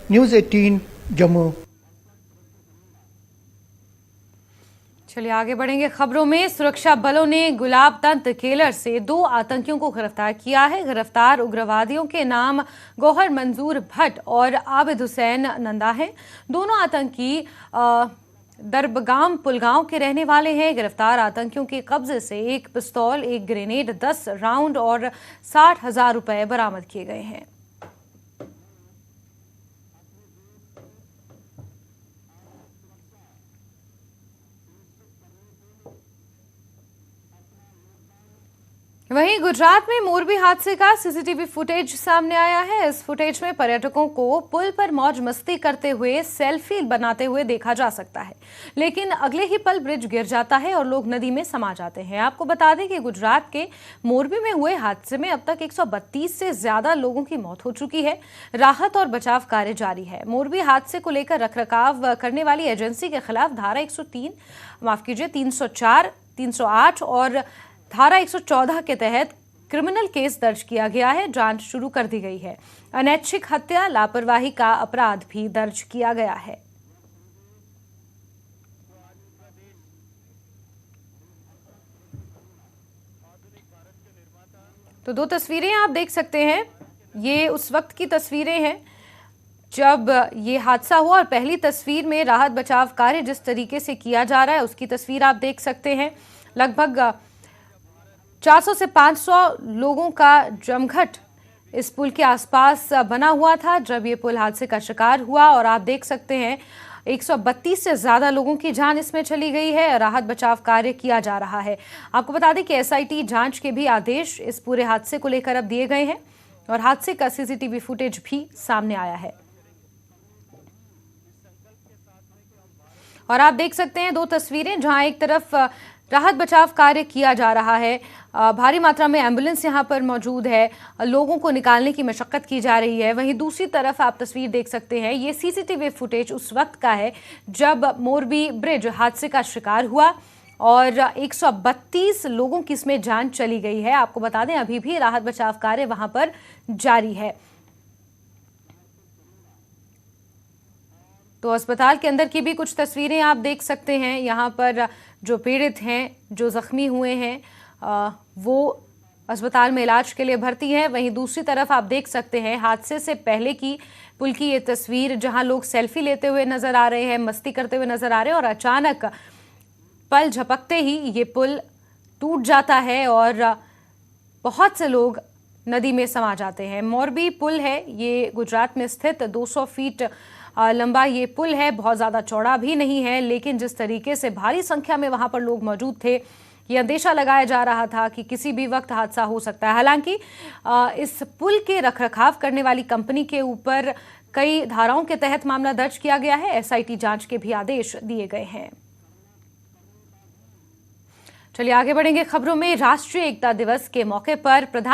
News 18 Jammu. चलिए आगे बढ़ेंगे खबरों में। सुरक्षा बलों ने गुलाबतंत केलर से 2 आतंकियों को गिरफ्तार किया है। गिरफ्तार उग्रवादियों के नाम गौहर मंजूर भट्ट और आबिद हुसैन नंदा हैं। दोनों आतंकी दरबगाम पुलगांव के रहने वाले हैं। गिरफ्तार आतंकियों के कब्जे से 1 पिस्तौल, 1 ग्रेनेड, 10 राउंड और 60,000 रुपए बरामद किए गए हैं। वहीं गुजरात में मोरबी हादसे का सीसीटीवी फुटेज सामने आया है। इस फुटेज में पर्यटकों को पुल पर मौज मस्ती करते हुए सेल्फी बनाते हुए देखा जा सकता है, लेकिन अगले ही पल ब्रिज गिर जाता है और लोग नदी में समा जाते हैं। आपको बता दें कि गुजरात के मोरबी में हुए हादसे में अब तक 132 से ज्यादा लोगों की मौत हो चुकी है। राहत और बचाव कार्य जारी है। मोरबी हादसे को लेकर रखरखाव करने वाली एजेंसी के खिलाफ धारा 304, 308 और धारा 114 के तहत क्रिमिनल केस दर्ज किया गया है। जांच शुरू कर दी गई है। अनैच्छिक हत्या, लापरवाही का अपराध भी दर्ज किया गया है। तो 2 तस्वीरें आप देख सकते हैं। ये उस वक्त की तस्वीरें हैं जब ये हादसा हुआ, और पहली तस्वीर में राहत बचाव कार्य जिस तरीके से किया जा रहा है उसकी तस्वीर आप देख सकते हैं। लगभग 400 से 500 लोगों का जमघट इस पुल के आसपास बना हुआ था जब ये पुल हादसे का शिकार हुआ, और आप देख सकते हैं 132 से ज्यादा लोगों की जान इसमें चली गई है। राहत बचाव कार्य किया जा रहा है। आपको बता दें कि एसआईटी जांच के भी आदेश इस पूरे हादसे को लेकर अब दिए गए हैं, और हादसे का सीसीटीवी फुटेज भी सामने आया है। और आप देख सकते हैं 2 तस्वीरें जहां एक तरफ राहत बचाव कार्य किया जा रहा है, भारी मात्रा में एम्बुलेंस यहां पर मौजूद है, लोगों को निकालने की मशक्कत की जा रही है। वहीं दूसरी तरफ आप तस्वीर देख सकते हैं, ये सीसीटीवी फुटेज उस वक्त का है जब मोरबी ब्रिज हादसे का शिकार हुआ और 132 लोगों की इसमें जान चली गई है। आपको बता दें अभी भी राहत बचाव कार्य वहां पर जारी है। तो अस्पताल के अंदर की भी कुछ तस्वीरें आप देख सकते हैं। यहाँ पर जो पीड़ित हैं, जो जख्मी हुए हैं, वो अस्पताल में इलाज के लिए भर्ती है। वहीं दूसरी तरफ आप देख सकते हैं हादसे से पहले की पुल की ये तस्वीर जहां लोग सेल्फी लेते हुए नजर आ रहे हैं, मस्ती करते हुए नजर आ रहे हैं, और अचानक पल झपकते ही ये पुल टूट जाता है और बहुत से लोग नदी में समा जाते हैं। मोरबी पुल है, ये गुजरात में स्थित 200 फीट लंबा ये पुल है। बहुत ज़्यादा चौड़ा भी नहीं है, लेकिन जिस तरीके से भारी संख्या में वहाँ पर लोग मौजूद थे, ये अंदेशा लगाया जा रहा था कि किसी भी वक्त हादसा हो सकता है। हालांकि इस पुल के रखरखाव करने वाली कंपनी के ऊपर कई धाराओं के तहत मामला दर्ज किया गया है। एसआईटी जांच के भी आदेश दिए गए हैं। चलिए आगे बढ़ेंगे खबरों में। राष्ट्रीय एकता दिवस के मौके पर प्रधान